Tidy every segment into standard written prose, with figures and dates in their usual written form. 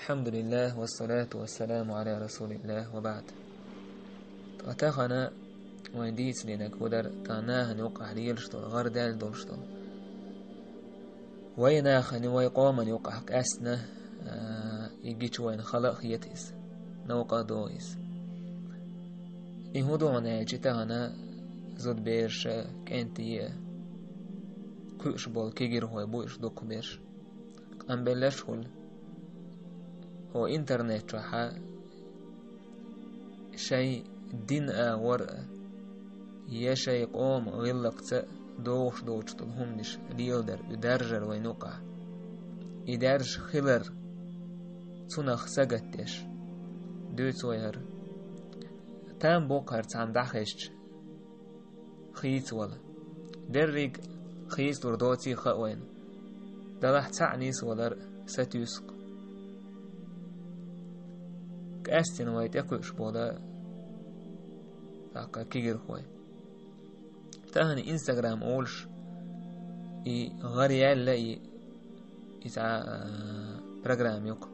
الحمد لله والصلاة والسلام على رسول الله وبعد. تأتاخنا ويديس لنا كودر تاناه نوقع ليلشتو غردال دولشتو ويناخني ويقوم يوقع كأسنا يجيش وين خلق يتيس نوقع دويس يهودونا جتاهنا زود بيرش كنتي كوش بول كيجر هو بوش دوك بيرش أم بلش هو إنترنت راح شيء دين ورقة يا شيء قوم غلقت دوش تلهمنش ليلدر يدرجر وينوقع يدرج خلر تنخ سجتش دوت وير تام بوكر تام دخشت خيت ولا درج خيس لردوتي خوين دلح تعنيس ولا ستيسق كأستن ويت يكوش بودا تاكا كيجر خوي تاهني انستغرام اولش غريال لا إذا برنامج يوك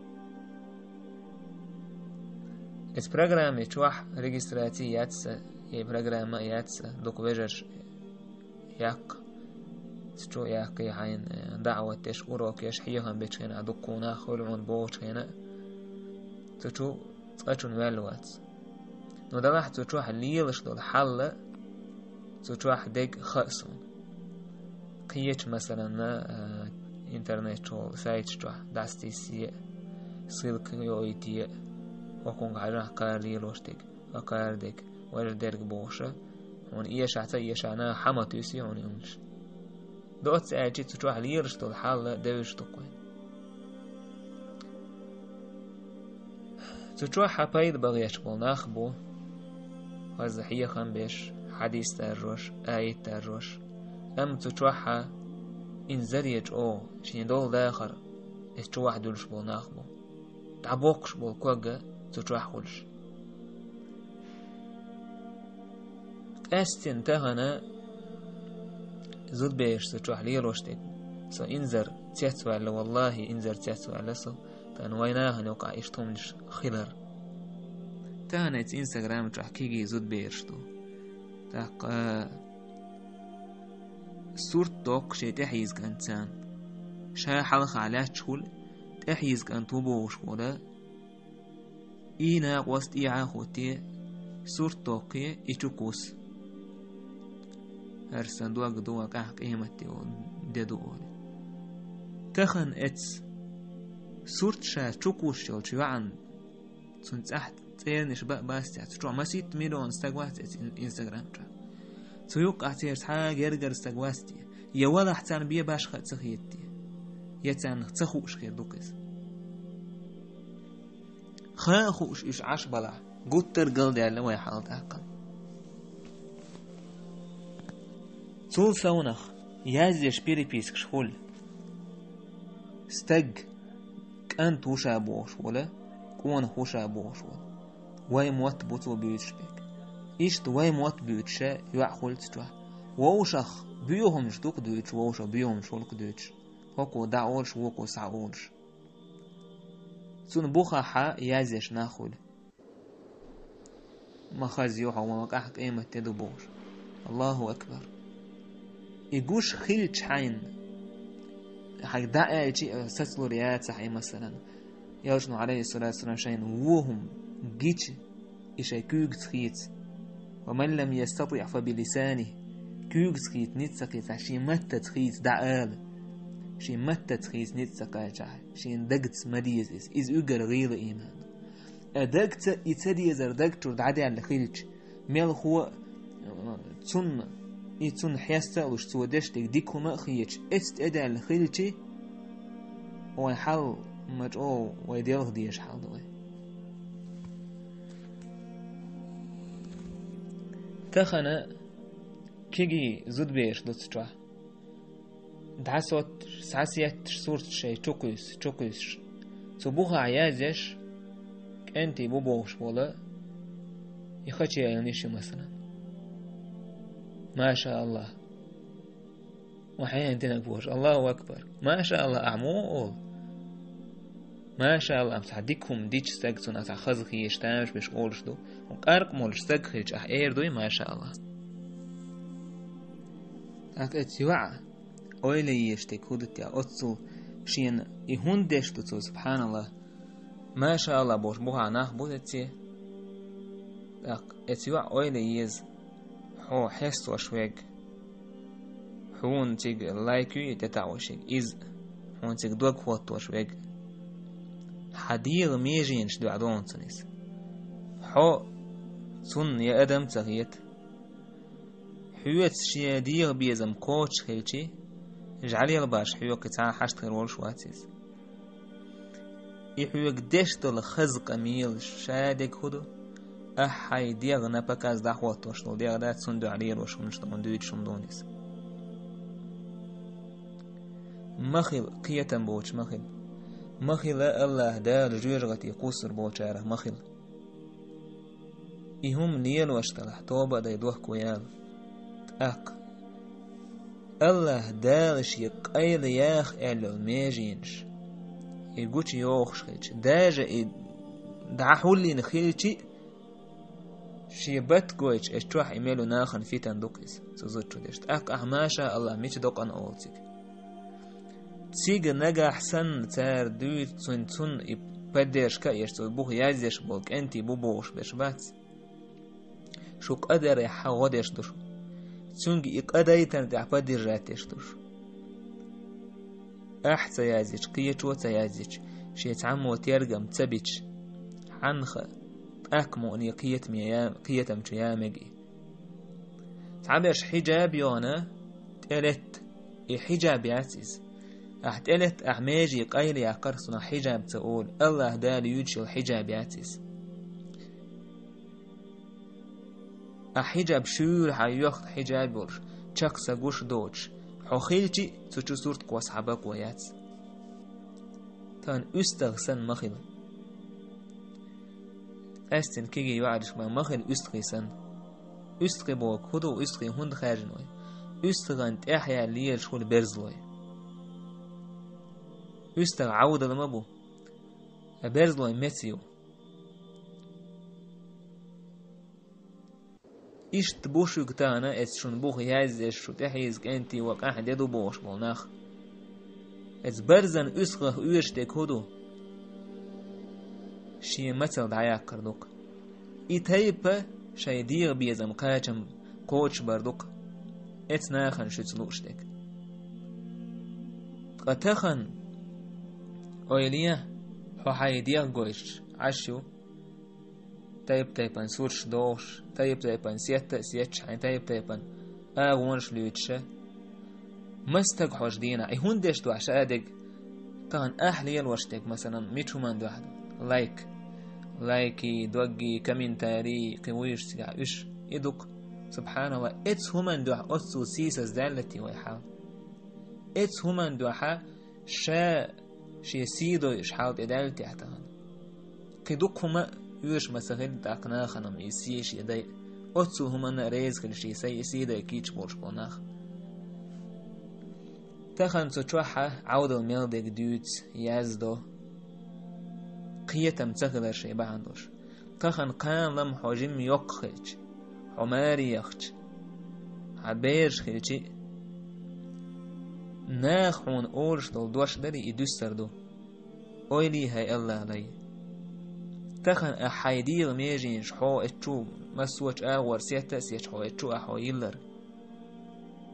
اس برنامج يتوح ريجستراتي ياتس برنامج ياتس دوك بيجر ياك تشو ياك يحين دعوة تشكروك يشحيهم بيتشينا دوكونا خلون بوتشينا تشو تشون والوات نو دلح تشوح ليلش دول حل تشوح ديك خاصون قيش مثلا انترنت شو سايت شو داستي سي سلك يويتي وكون عجرا قار ليلوشتك وقار ديك وردرك بوشة هون إيش عتا إيش أنا حماتيسي هون يمش دوت ساعتي تشوح ليلش دول حل دوش تقوين تشوح حبايد بغيش بول ناخبو وزحية خنبش حديث تروش آية تروش أم تشوحها إن زريج شين دول داخر تشوح دولش بول ناخبو تعبوقش بول كوغا تشوح خلش أستن تهنا زود بيش تشوح ليروشتك سو إنزر تيتوال والله إنزر تيتوال سو تان ويناها نوقع إشتمش خلر تهنا إنستغرام تشوح كيجي زود بيشتو تاق صورت دوك شي تحيز كانتان شا حلقة على تشول تحيز كان توبوش ولا إينا قوست إيعا خوتي صورت دوكي إيشوكوس هرسان دوك دوك أحك إيمتي وددو تخن إتس صورت شا تشوكوش شو عن تنتحت تيرنش باستي تشوع مسيت ميلون استقوات إنستغرام تيوق أعتيرت حاجة يرجر استقواستي يا ولا حتان بيه باش خد تخيتي يتان تخوش خير دوكس خاخوش إيش عش بلع قطر قلدي على ما يحالت أقل طول ثونخ يازيش بيري بيسك شخول استق كان توشا بوش ولا كون خوشا بوش ولا واي موت بوتو بيوتش بيك إيش واي موت بيوتشا يعقل تتوه ووشخ بيوهم شتوك دوتش ووشخ بيوهم شولك دوتش هوكو دعولش ووكو سعولش سون بوخا حا يازيش ناخول ما خازيوها وما مكاحك ايمة تدو بوش الله أكبر يقوش خيلش حين حق دعا يجي سسلو ريات صحي مثلا يوشنو عليه الصلاة والسلام شين ووهم جيتش إشي كوغ تخيت ومن لم يستطع فبلسانه كوغ تخيت نتسقيت شي متى تخيت دعال شي متى تخيت نتسقيت شي دقت مديز إز أقر غير إيمان أدقت إتديزر دقت ودعدي على خيلش ميل هو تن إتن حياستا وش تودشتك ديكو ما خيتش إست أدى على خيلشي ويحل مجأو ويديلغ ديش حال دوي تخنا كيجي زود بيش دوتشوا دعسوت ساسيت صورت شيء تشوكيس تبوها عيازش أنتي بوبوش ولا يخشي يعنيش مثلا ما شاء الله وحين تنبوش الله أكبر ما شاء الله أعمول ما شاء الله أمسحديكهم ديش سجسون أسخذ يشتامش بش أولش دو وقارق مولش سجخيش أحير دوي ما شاء الله أك أتيوع أولي يشتك هودت يا أتصل شين يهون دشتو سبحان الله ما شاء الله بوش بوها ناخ بودتي أك أتيوع أولي يز حو حس وشويق حون تيج لايكو يتتعوشيك إز حون تيج دوك خوات وشويق حديغ ميجينش دو عدون تنس حو سن يا أدم تغيت حيوت شياديغ بيزم كوتش خيلشي جعلي الباش حيو قطع حشت غير ولش واتيز يحيو قديش دول خزق أميل شادك هدو أحاي ديغ نبكاز دحوات وشتو ديغ دات سندو علير وشمشتو مندويد شمدونيس مخيل قيتن بوش مخيل الله دال جوجغتي قصر بوشاره مخيل إهم ليل واشتلح توبة ديدوه كويال أق الله دالش يقايل ياخ إلو الميجينش يقوش يوخش خيلش داجة دعحولي نخيلشي شيبت قويش اشتوح إيميلو ناخن فيتن دوكيس سوزوتشو ديشت أق أحماشا الله ميش دوك أن أولتك تيجا نجا حسن تار دويت تون يبدرش كايشتو بوه يازيش بولك انتي بوبوش بشبات شو قدر يحاودش دوش تونجي إقدايتن تعبدر راتش دوش أحسا يازيش قيتشو تيازيش شيت عمو تيرجم تبيتش عنخ أكمو أني قيتم تيامجي تعبش حجاب يونا تلت حجاب ياتيز أحتلت أحماجي قايل يا قرصنا حجاب تقول الله دال يوجه الحجاب ياتيز أحجاب شور حيوخ حجاب ورش شخص قوش دوش حخيلتي تشو صورت قوس حباك ويات تان أستغسن مخيل أستن كيجي يوعدش ما مخيل أستغسن أستغي بوك هدو أستغي هند خارجنوي أستغانت أحيا ليل شغل برزلوي أستغ عودة لمبو أبرزلوي ميسيو إشت بوشو كتانا إتشون بوخ ياز إشو تحيز كنتي وك أحد يدو بوش بولناخ إتس برزن أسغه أيشتك هدو شي مثل دعياك كردوك إتهيب شاي دير بيزم قاچم قوش بردوك إتس ناخن شتلوشتك قتخن أوليا حو حي دير قوش عشو تايبان سورش دوش تايبان سيتش حين تايبان أغونش ليتشا مستق حوش دينا هون ديش دو عشادق كان أحلي الوشتك مثلا ميتشو من دوحد لايكي دوغي كمنتاري قويش سيع إش إدوك سبحان الله إتس همان دوح أتسو سيسس دالتي ويحاول إتس همان دوحا شي سيدو إشحاوت إدالتي احتهان كدوك هما يوش مسخين تاقنا خنم يسيش يدي أتسو هما ريز كل شي سيدا يكيش بولش بوناخ تخن تشوحة عود الميلدك دوت يازدو قيتم تغلر شي بعندوش تخن قام لم حجم يقخج حماري يخج عبيرش خلجي ناخون أورش دول دوش داري إدوستر دو أولي هاي الله لي تخن أحايدير ميجين شحو اتشو مسوش آور سيتا سيشحو اتشو أحو يلر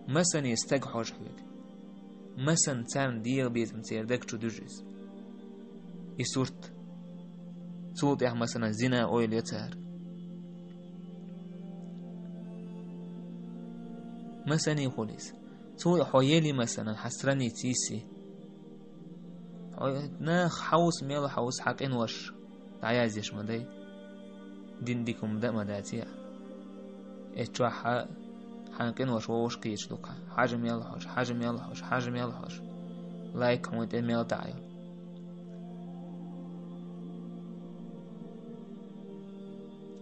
مسن يستقحو شحوك مسن تان دير بيزم تيردك شو دجز يسورت صوت يح مثلا زنا أويل يتهر مثلا يقوليس صوت حويلي مثلا حسرني تيسي ناخ حوس ميل حوس حق إنوش عايز يش مدي دين ديكم دا مداتيع اتشوح حانكين وش كيش دوكا حاجم يلحوش لايك وانت ميل تعيو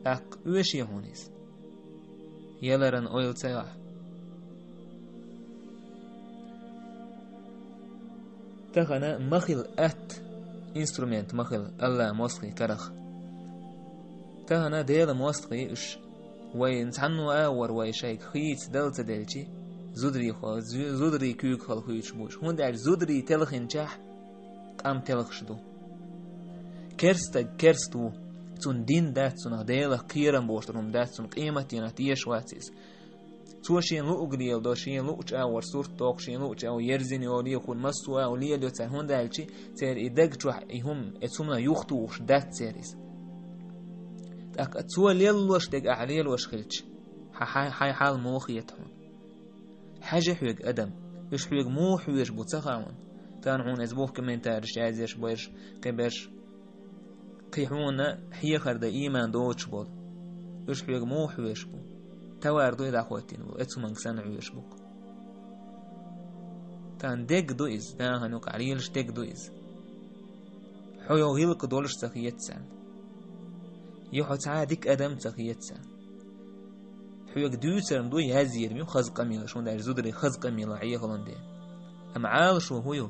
اق وش يهونيس يلرن اويل تيوح تغنى مخيل ات instrument مخل الله موسقي كرخ تهنا ديل موسقي إش وين تعنو آور وي شيك خيت دلت دلتي زودري خال زودري كيوك خال خيوش بوش هون دار زودري تلخين جح قام تلخشدو كرستو تون دين دات تون ديل قيرم بوشترهم دات تون قيمتي نتيش واتيس توشين لو أغريل دوشين لو أور صورت توقشين لو أو يرزين يولي يكون مسوا أولي لو تهون دالشي تير إدق جوح إهم اتسمنا يختوش دات سيريس تاك اتسوا ليلوش دق أعليل وش خلتش حي حال موخيتهم حاجة حوق أدم إيش حوق مو حويش بوتسخاون تانعون أزبوه كمان تارش عايزيش بويش كبيش قيحونا حي خرد إيمان دوتش بود إيش حوق مو حويش بو تواردو إذا خواتين بو اتسو منكسان عويش بوك تان دق دو إز دا هنوك عليلش دق دو إز حيو غيلك دولش تخيت سان يحو تعادك أدم تخيت سان حيوك دوسرم دو يهزير ميو خزق ميلا شون دار زودري خزق ميلا عيه هلندي أم عال شو هيو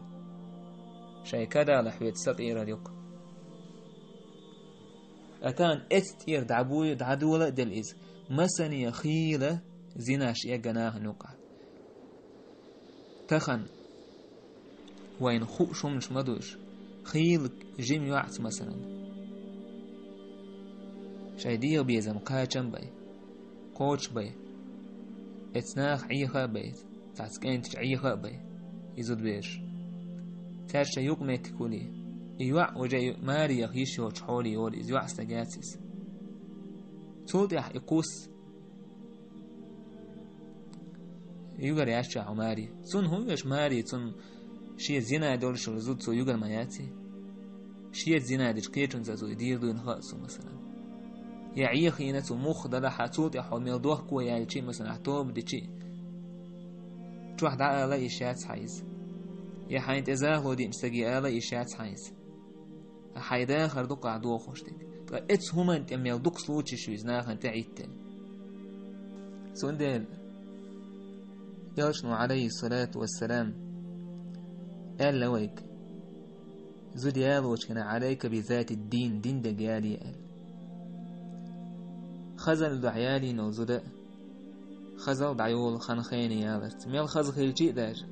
شاي كدا على حيوت سقيرا ديوك أتان اتير دعبوي دعدولة دل إز مسني خيلة زيناش يجناه نقع تخن وين خوش مش مدوش خيل جيم يعت مثلا شايديو بيزم قاچم باي قوش باي اتناخ عيخا باي تعسكنت عيخا باي يزود بيش تارش يوق ميتكولي يوع وجاي ماري يخيشو تحولي يول يزوع استجاتيس تود يح يقوس يوغر ياشا عماري سون هو يش ماري سون شيء زينة دول شو زود سو يوغر ماياتي شيء زينة دش كيتون زازو يدير دون خاصو مثلا يعيه خينة مخ ده حاتود يح حمل دوه كو يالشي مثلا حتوب دشي تروح دعا لا إشاعة حيز يا حين تزاهو دي مستجي لا إشاعة حيز حيدا خردوق عدو خوشتك اتس هما انت اميل دوق سلوتش شو يزناخن تعيتن سوندل ياشنو عليه الصلاة والسلام قال لويك زود يالوش كان عليك بذات الدين دين دقيالي قال خزل دعيالي نو زود خزل دعيول خانخيني يالت ميل خزل خيلجي داج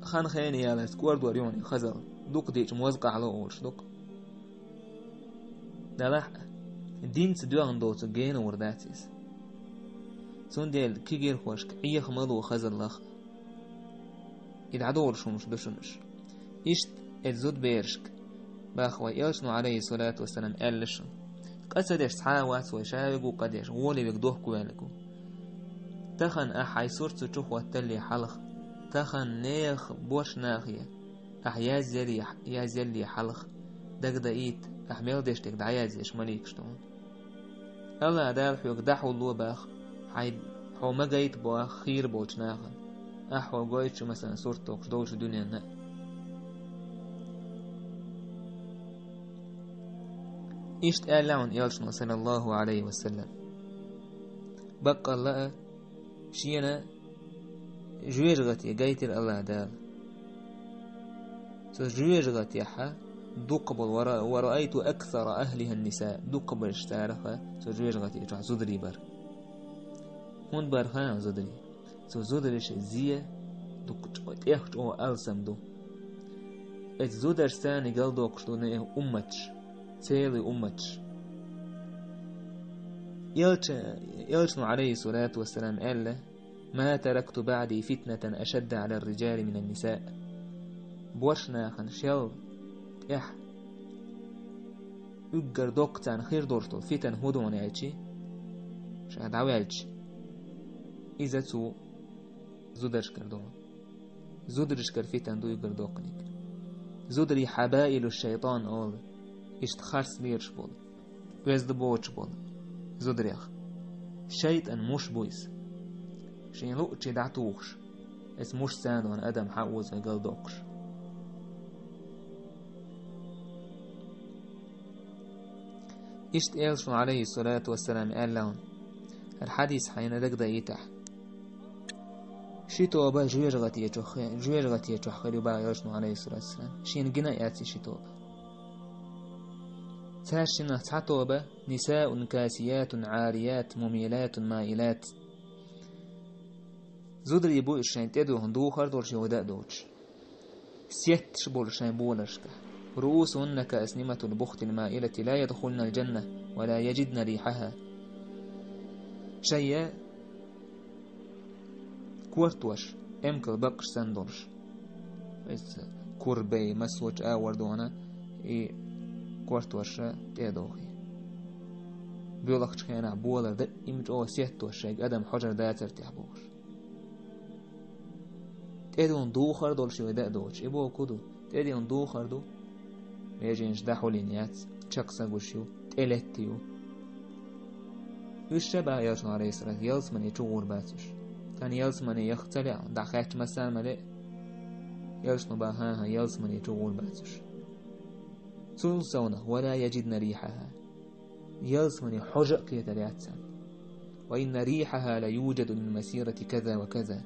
خانخيني يالت كورد وريوني خزل دوق ديش موزقع على أولش دوق دلح الدين تدوغن دوت جين ورداتيس سون ديل كيجير خوشك أي خمال وخزر لخ يدعدور شمش دشنش إشت الزود بيرشك باخوا ياشنو عليه الصلاة والسلام قالشن قصدش سحاوات وشاوق وقدش غولي بيقدوه كوالكو تخن أحي صورت تشوخ والتلي حلخ تخن نيخ بوش ناخية يازيلي حلخ دقدقيت أحمل دشتك دعيازيش مليك شتون الله دال حيوك دحو اللو باخ حو مقايت باخ خير بوش ناخن أحو قويتش مثلا صورتوك شدوش دنيا نا إشت قال يالشنا صلى الله عليه وسلم بقى الله شينا جويجغتي قايتر الله دال جويجغتي حا دقبل ورأيت أكثر أهلها النساء دقبل اشتارخة جويجغتي اجع زدري بر هون برخان زدري زدريش زيه دق اخت او ألسم دو زدرستاني قال دوقشتو نه أمتش تيلي أمتش يلشن عليه الصلاة والسلام قال ما تركت بعدي فتنة أشد على الرجال من النساء بوشنا خنشيل إح أجر دوقتان خير دورتو فتن هدون يالشي شاهد عوالش إذا تو زودرش كردون زودرش كر فتن دو يجر دوقنيك زودري حبائل الشيطان أول اشتخارس ليرش بول ويزد بوش بول زودريخ شيطان مش بويس شين لوقتي دعتوخش اس مش ساندون أدم حقوز ويقل دوقش إشت إلشن عليه الصلاة والسلام قال لهم الحديث حين دقدا يتح شتوبة جويرغتي خير بايرشنو عليه الصلاة والسلام شين جنا ياتي شتوبة تاشنا تعتوبة نساء كاسيات عاريات مميلات مائلات زودر يبو الشين تدو هندو خردور شهداء دوش سيت شبول الشين بولشكا رؤوسهن كأسنمة البخت المائلة لا يدخلن الجنة ولا يجدن ريحها شيء كورتوش امكل بقش سندورش بس كوربي مسوج آوردونا كورتوش تيدوخي بيولخش كينا بولر ده إمج أو سيتوش شيء أدم حجر داتر تحبوش تيدون دوخر دولش ودا دوش إبو كودو تيدون دوخر دو يجينش دحو لينيات تشكسا غوشيو تيلتيو الشبع ياشن عليه الصلاة يلس من يتشور باتش كان يلس من يختلع دخات مسان ملئ يلس نباها يلس من يتشور باتش سلسونة ولا يجدن ريحها يلس من حجق كيتلاتسا وإن ريحها لا يوجد من مسيرة كذا وكذا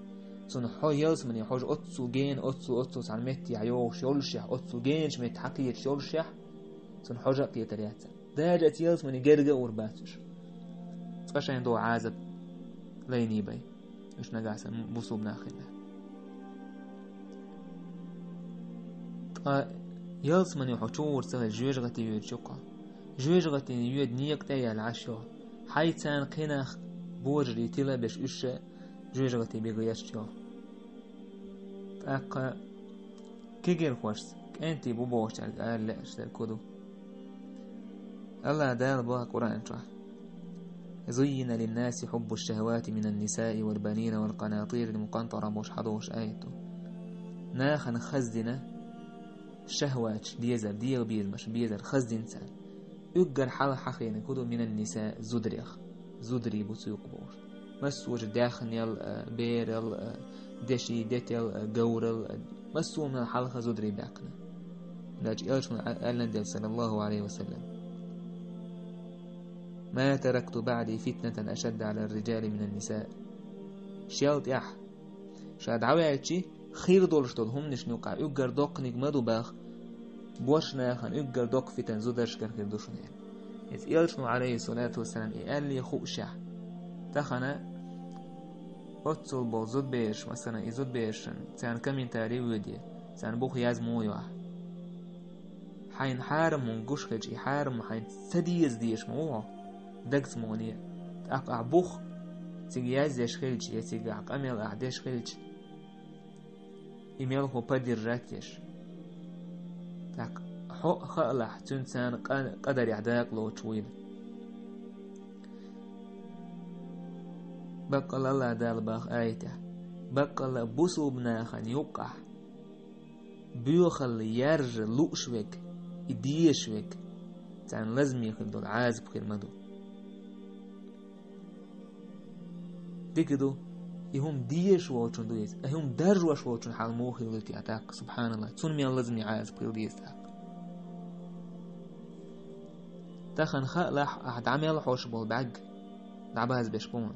سن يلس من يحج أتسو جين أتسو سالمتي عيو شولشح أتسو جين شمت حقية شولشح سن حجق كيتلاتسا داجت يلس من يجرق ورباتش تقشين دو عازب ليني بي إيش نقاسا بصوب ناخلنا يلس من يحجور سغل جوجغتي يود شقا جوجغتي يود نيق تايا العشو حيتان قناخ بورجري تلا بش إشا جوجغتي بيغيشتو تاقا كيجر خوشت كأنتي بوبوش قال لا اشتر كودو الله دال بها قرآن شرح زين للناس حب الشهوات من النساء والبنين والقناطير المقنطرة مش حضوش آيته ناخن خزدنا شهوات ديزر ديغ بيرمش بيزر خزدين سان يقر حال حقين كدو من النساء زدري بسيق بوش مسوج داخن يل بير يل دشي ديتل جورل مسو من الحلقة زدري داقنا لاج إلش من ألندل صلى الله عليه وسلم ما تركت بعدي فتنة أشد على الرجال من النساء شيالت يح شاد عوائتشي خير دولش دول هم نشنوقع يقر دوق نجمدو باخ بوش ناخن يقر دوق فتن زودرش كرخير دوشن يعني إذ إلشنو عليه الصلاة والسلام إقال لي خوشح تخنا أتصل بول زود بيش مثلا إزود بيشن سان كمين تاري ودي سان بوخ ياز مويوح حين حارم من قشخج حارم حين سديز ديش موه دقت مونية أقع بوخ تيجياز ديش خلج يتيجي أميل أعديش خلج إميل هو بدر راتيش تاك حق خلح تنسان قدر يعداك لو طويل بقل الله دال باخ آيته بقل بوسو بناخن يوقع بيوخل يرج لوشوك يديشوك تان لازم يخدو العازب خير مدو ديكدو يهم ديش ووچون دويز يهم درج وش ووچون حال موخي لتي أتاك سبحان الله تون ميان لازم يعازب خير ديز تخن خلح أحد عميل حوش بول بعج دعباز بيشبون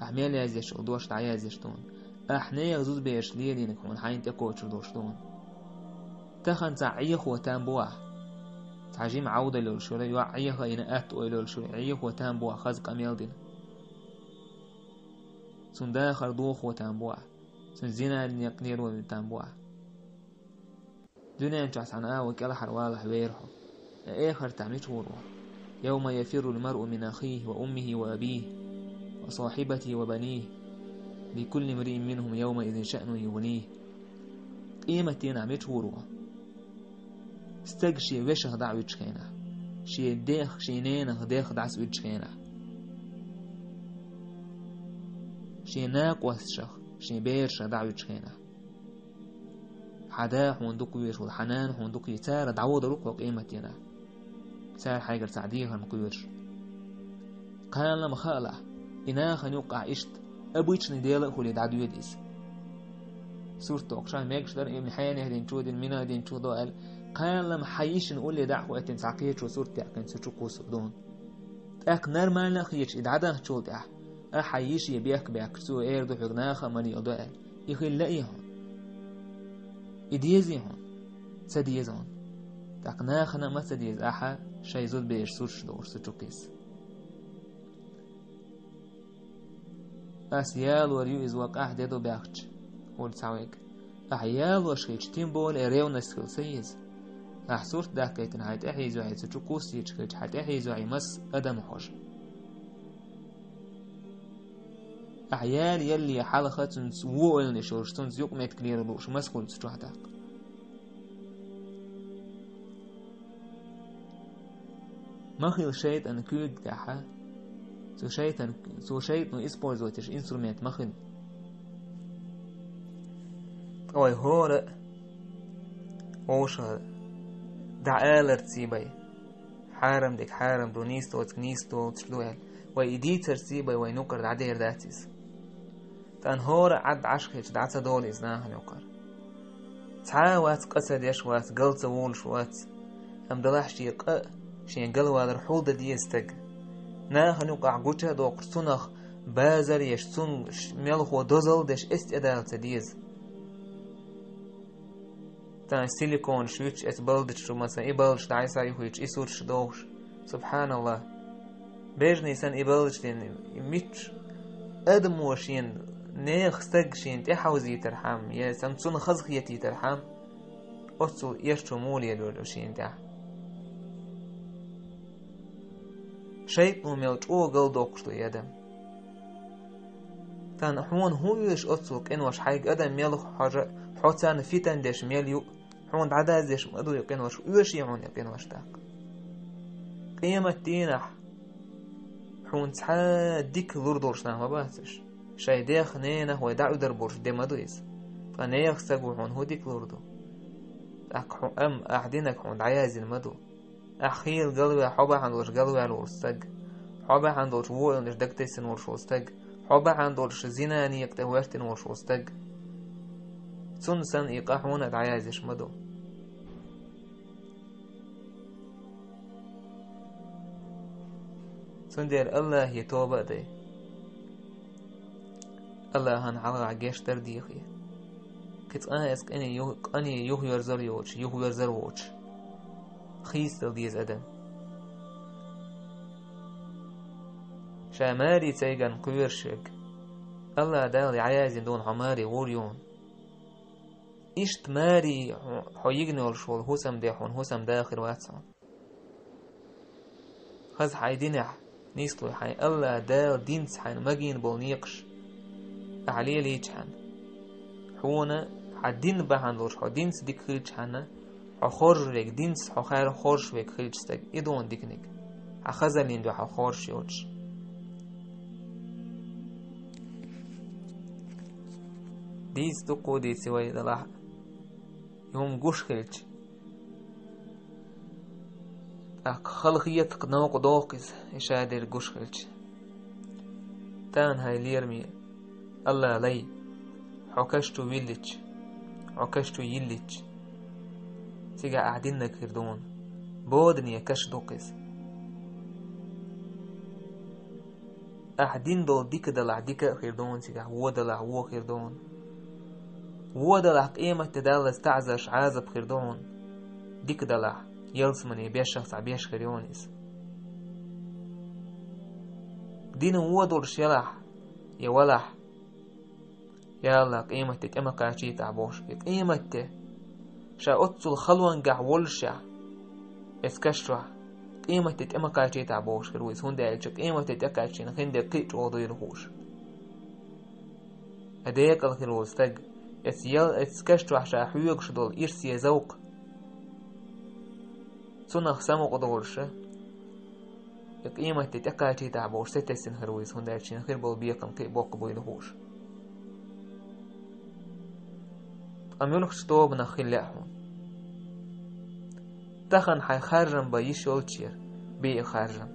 أحميل يازيش ودوش تعيازيشتون أحني يغزوز بيش ليلين يكون حين تكوتش دوشتون تخن تعيخ وتام بواه تعجيم عودة للشوري يوعيخ إناءات ويلولشوري عيخ وتام بواه خزق أميل دين سن داخل دوخ وتام بواه سن زينا يقنير وتام بواه دنيا انجعس عن آوك ألحر والح ويرحو إيخر تعميش وروح يوم يفر المرء من أخيه وأمه وأبيه وصاحبته وبنيه لكل امرئ منهم يومئذ شأن يغنيه قيمتين عميت وروح استجشي وشه دع وجهنا شي ديخ شينينه ديخ دعس وجهنا شي ناق وسشخ شي بيرش دع وجهنا حداح وندق ويش والحنان وندق يسار دعوة روح وقيمتنا سار حاجة تعديها المقيرش قال لما خالع إنا خنوقع إشت أبويش نديله هو اللي دعدو يديس سورة أقشان ميكش در ابن حيان يهدين شو دين منا يهدين شو دو قال لما حيش نقول لي دعوة أتن ساقيت شو سورة تأكن سوچو سودون تأك نرمال نخيش إدعادان شو تأح أحيش يبيك بيك سو إيردو حقناخ مني أدوال يخيل لأيهون إديزيهون سديزون تقنا خنا ما سديز أحا شي زود بيش سوش دور ستوكيس أسيال وريو إزواق أحدادو بأخش هول تساويك أحيال وشيش تيمبول إريو نسكل سيز أحسورت داكيتن هايت أحيزو عيد ستوكوس يتشكيش حات أحيزو عيمس أدم حوش أحيال يلي حلقة سوو النشورش تنز يوك ميت كلير لوش مسكول ستوحداك مخيل شيط أن كود كاحا سو شيط نو إسبورزوتش إنسترومنت مخيل أوي هورا ووشا دعالر تسيباي حارم ديك حارم دو نيستو تشلوهل وإيدي ترسيباي وينوكر دعدير داتيس تان هورا عد عشخيش دعتا دول إزناها نوكر تعا وات قسد يش وات قلت وولش وات هم دلاحش يقأ شين قلوا الرحول دا ديستق ناها نوقع قوشا دو قرصونخ بازر يشتون ميلخ ودوزل دش استعدال تديز تان سيليكون شويتش اتبلدش شو مثلا إبلش دعيسا يهويتش إسورش دوش سبحان الله بيجني سن إبلش لين ميتش أدم وشين نيخ ستق شين تحوزي ترحم يا سمسون خزخيتي ترحم أصل يشتو مولي لولو شين تح شيطان ميلش أو قل دوقشتو يدم تان حون هويش أصل كأنوش حاج أدم ميلخ حاجة حوتان فيتان ديش ميليو حون عداز ديش مدو يقينوش ويشيعون يقينوش تاك قيمة دينح حون تحا ديك لوردورش نعم باتش شاي ديخ نينه ويدعو دربورش دي مدويز فنيخ ساقو حون هو ديك لوردو تاك حون أم أحدينك حون عيازين مدو أخيل قلوة حوبا عندوش قلوة الورستاق حوبا عندوش وولنش دكتسين ورشوستاق حوبا عندوش زيناني يقتواشتين ورشوستاق تون سن إيقاحون العيازيش مدو تون دير الله يتوبة دي الله هن على عجيش ترديخي كت أنا اسك أني يوه يرزر يوش يوه يرزر ووش خيس ديز أدم شاماري تيغن قويرشك الله دالي عيازين دون عماري وريون إشت ماري حيجنول شول هسم ديحون هسم داخل واتسون خز حيدينح نيسلو حي الله دال دينس حين مجين بولنيقش عليه ليجحن حونا حدين بحن لوش حدينس ديك خيج حنا حخرج لك دينس حخير خرج ويك خيج ستك إدون ديكنيك حخزلين دو حخرج يوتش ديس تقو دي سوي دلاح يوم قوش خيج أك خلقية قناق دوقز إشادر قوش خيج تان هاي ليرمي الله لي حكشتو ويلج عكشتو يلج تيجا قاعدين نكردون بودن يكش دوقز قاعدين دول ديك دلع ديك خيردون تيجا هو دلع هو خيردون هو دلع قيمة تدال استعزش عازب خيردون ديك دلع يلسمني بيش شخص عبيش خيريونيس دين هو دول شيلح يولح يلا قيمتك اما قاشي تعبوش قيمته شا اتسل خلوان قع ولشا اسكشوا قيمتك اما قاشي تعبوش كرويس هون دايلش قيمتك اكاشي نخين دي قيش وضو يرهوش هديك الخلوز تق اسيال اسكشوا شا حيوك شدول إرسي زوق سنخ سمو قدولشا قيمتك اكاشي تعبوش ستسن هرويس هون دايلش نخير بول بيقن قي بوق بو يرهوش أم يلخش طوب نخيل لأحون تخن حي خارجن بايش يولتشير بي خارجن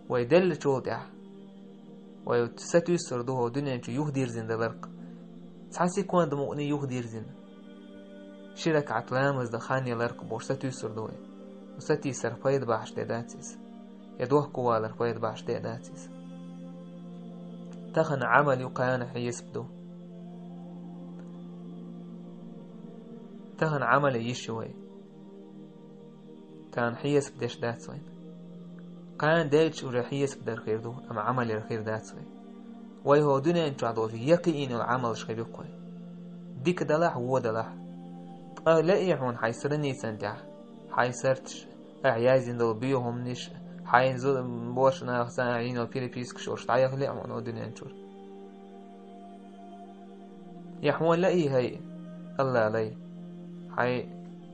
ويدل تولدع ويتستو يسردوه دنيا انتو يهدير زين دلرق تحسي كوان دموقني يهدير زين شرك عطلامز دخاني لرق بوش ستو يسردوه وستي سرفايد باش داداتيس يدوه كوالر فايد باش داداتيس تخن عمل يقانا حيسبدو تهن عمل يشوي كان حيس بدش دات وين كان ديتش ورحيس بدر خير دو أما عمل الخير دات وين ويهو دنيا انتو عدوش يقين العمل شخير يقوي ديك دلح هو دلح لا يحون حيسرني سنتع حيسرتش أعيازين دول بيهم نش حينزل بوشنا خسان عينو فيليبيس كشورش تعيق لا يحون دنيا انتو يحون لا هي الله علي حي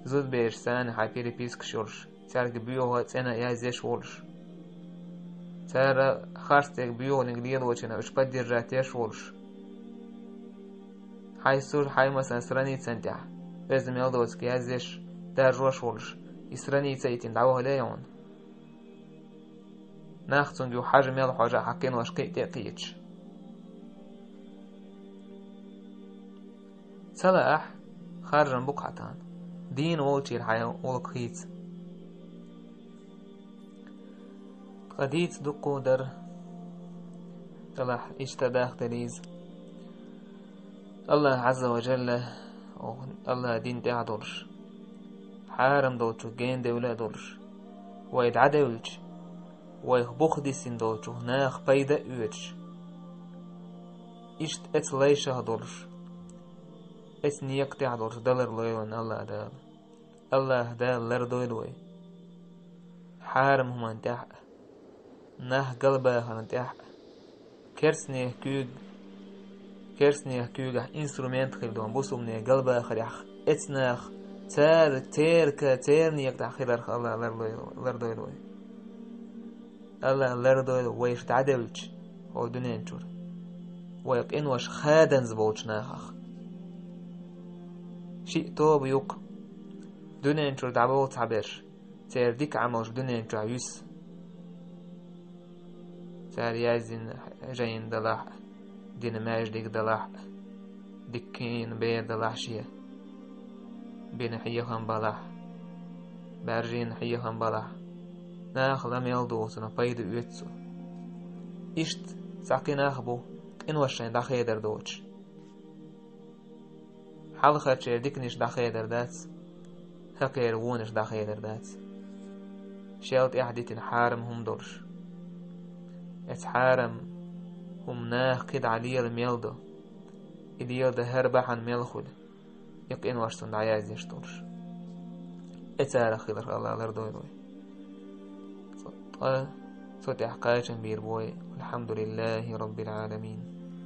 زود بيرسان حي فيليبيس كشورش تارك بيو هات أنا يازيش ورش ترى خارستك بيو نقليل وشنا وش بدي راتيش ورش حي سور حي مثلا سرني سنتع لازم يلدوس كيازيش دار روش ورش يسرني سيتين دعوه لا يون ناختن جو حجم يلا حاجة حقين واش قيت يقيتش صلاح خارجن بقعتان دين ووتشي الحياة ولقيت قديت دقو در صلاح اشتداخ دليز الله عز وجل الله دين تعدلش حارم دوتشو جين دولة دولش ويدعدولش ويخبخ دي سندوتشو ناخ بيدا اوتش اشت اتليشه دولش اسنيق تعدلش دلر ليون الله دال الله دال لردويلوي حارم هم انتح ناخ قلبه هنتح كرسني كيوغ انسترومنت خيردون بوسومني قلبه خريخ اتناخ تير نيك تاخير الله لردويلوي الله لردويلو ويش تعدلش هو دنيا نشور ويق انوش خادن زبوش ناخخ شيء توب يوق دنيا نشور دعبو تعبر تير ديك عموش دنيا نشور عيوس تير يازين جاين دلاح دين ماج ديك دلاح ديكين بير دلاح شيه بين حيهم بلاح بارجين حيهم بلاح ناخ لم يلدوسنا فايد ويتسو اشت ساقي ناخبو ان وشين داخيدر دوتش حلقة شير ديكنيش داخيدر داتس هكير وونش داخيدر داتس شيلت احديتين حارم هم دورش ات حارم هم ناخ كد عليل ميلدو إديل ده هربحن ميلخول يقين واشتن دعياز يشتورش اتسار خيلر الله لردوي صوت احقاج بير بوي الحمد لله رب العالمين.